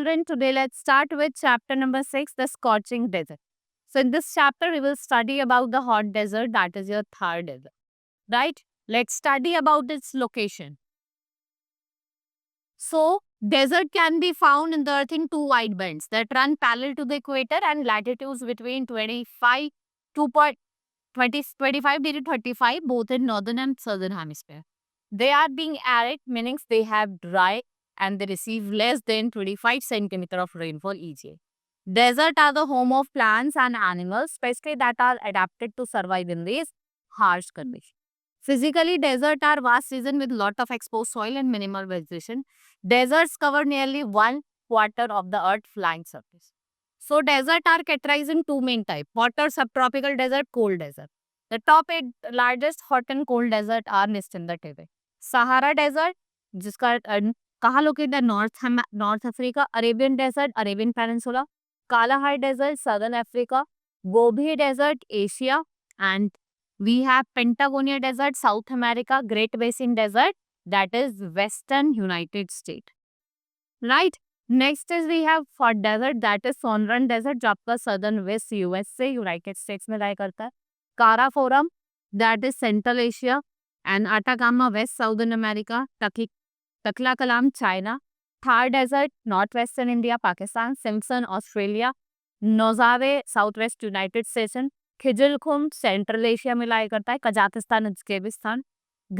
children, today let's start with chapter number 6, the scorching desert. So in this chapter, we will study about the hot desert, that is your Thar desert, right? Let's study about its location. So desert can be found in the earth in two wide bands that run parallel to the equator and latitudes between 25 degree to 35, both in northern and southern hemisphere. They are being arid, meaning they have dry and they receive less than 25 centimeter of rainfall each year. Deserts are the home of plants and animals, especially that are adapted to survive in these harsh conditions. Physically, deserts are vast region with lot of exposed soil and minimal vegetation. Deserts cover nearly 1/4 of the Earth's flying surface. So, deserts are categorized in two main types: hot subtropical desert, cold desert. The top 8 largest hot and cold desert are listed in the table. Sahara Desert, जिसका कहाँ located है? North Africa. Arabian desert, Arabian peninsula. Kalahari Desert, Southern Africa. Gobi Desert, Asia. And we have Patagonia Desert, South America. Great Basin Desert, that is Western United States. Right? Next is we have for desert, that is Sonran Desert, जो आपका Southern West USA, United States में lie करता है. Karakoram, that is Central Asia. And Atacama, West Southern America. Taklakalam, China. Thar Desert, Northwestern India, Pakistan. Simpson, Australia. Nozave, Southwest United States. Khizilkhum, Central Asia में lie करता है. Kazakhstan, Uzbekistan.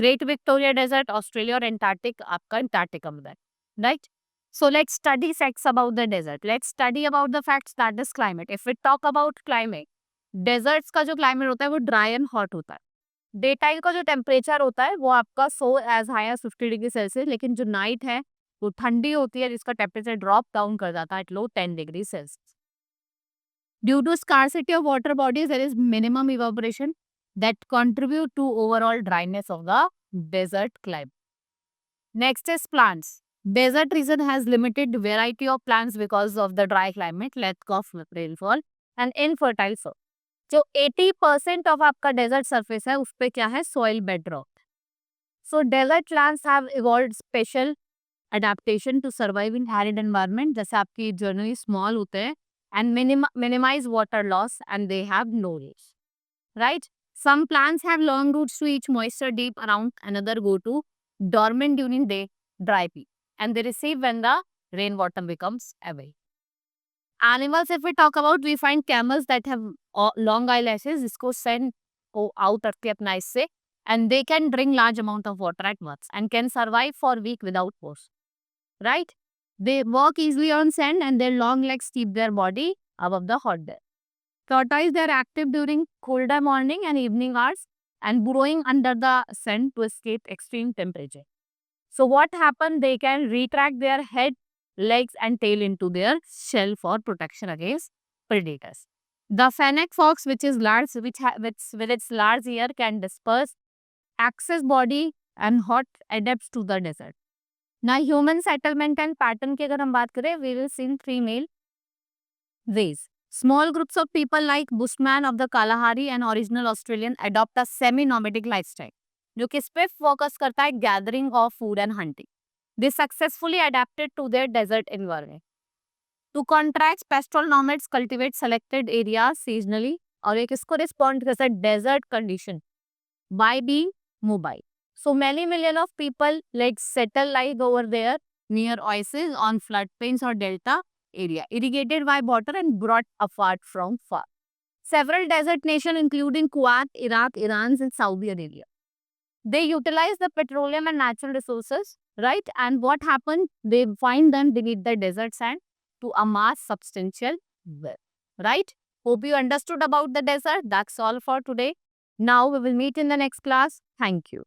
Great Victoria Desert, Australia और Antarctic, आपका Antarctica में, right? So let's study facts about the desert. Let's study about the facts, that is climate. If we talk about climate, deserts का जो climate होता है वो dry and hot होता है. डे टाइम का जो टेम्परेचर होता है वो आपका so as high as 50 degree Celsius, लेकिन जो नाइट है वो ठंडी होती है जिसका टेम्परेचर ड्रॉप डाउन कर जाता है at low 10 degree Celsius. Due to scarcity of water bodies there is minimum evaporation that contribute to overall dryness of the desert climate. Next is plants. Desert region has limited variety of plants because of the dry climate, lack of rainfall and infertile soil. जो 80% of आपका desert surface है उस पे क्या है? Soil bedrock. So desert plants have evolved special adaptation to survive in arid environment. जैसे आपकी generally small होते हैं and minimize water loss and they have no leaves, right? Some plants have long roots to reach moisture deep around, another go to dormant during the dry peak and they receive when the rainwater becomes available. Animals, if we talk about, we find camels that have long eyelashes. इसको send out करके अपना इससे, and they can drink large amount of water at once and can survive for a week without pause. Right? They walk easily on sand and their long legs keep their body above the hot air. Tortoise, they are active during colder morning and evening hours and burrowing under the sand to escape extreme temperature. So what happened? They can retract their head, legs and tail into their shell for protection against predators. The fennec fox, which is large, with its large ear can disperse excess body and hot adapts to the desert. Now human settlement and pattern की अगर हम बात करें, we will see in three main ways. Small groups of people like Bushman of the Kalahari and original Australian adopt a semi-nomadic lifestyle, जो किस पे focus करता है? Gathering of food and hunting. They successfully adapted to their desert environment. To contract pastoral nomads cultivate selected area seasonally, और एक इसको respond करता है desert condition by being mobile. So many million of people like settle like over there near oases on flood plains or delta area irrigated by water and brought apart from far. Several desert nations including Kuwait, Iraq, Iran and Saudi Arabia, they utilize the petroleum and natural resources, right? And what happened? They find them beneath the desert sand to amass substantial wealth, right? Hope you understood about the desert. That's all for today. Now we will meet in the next class. Thank you.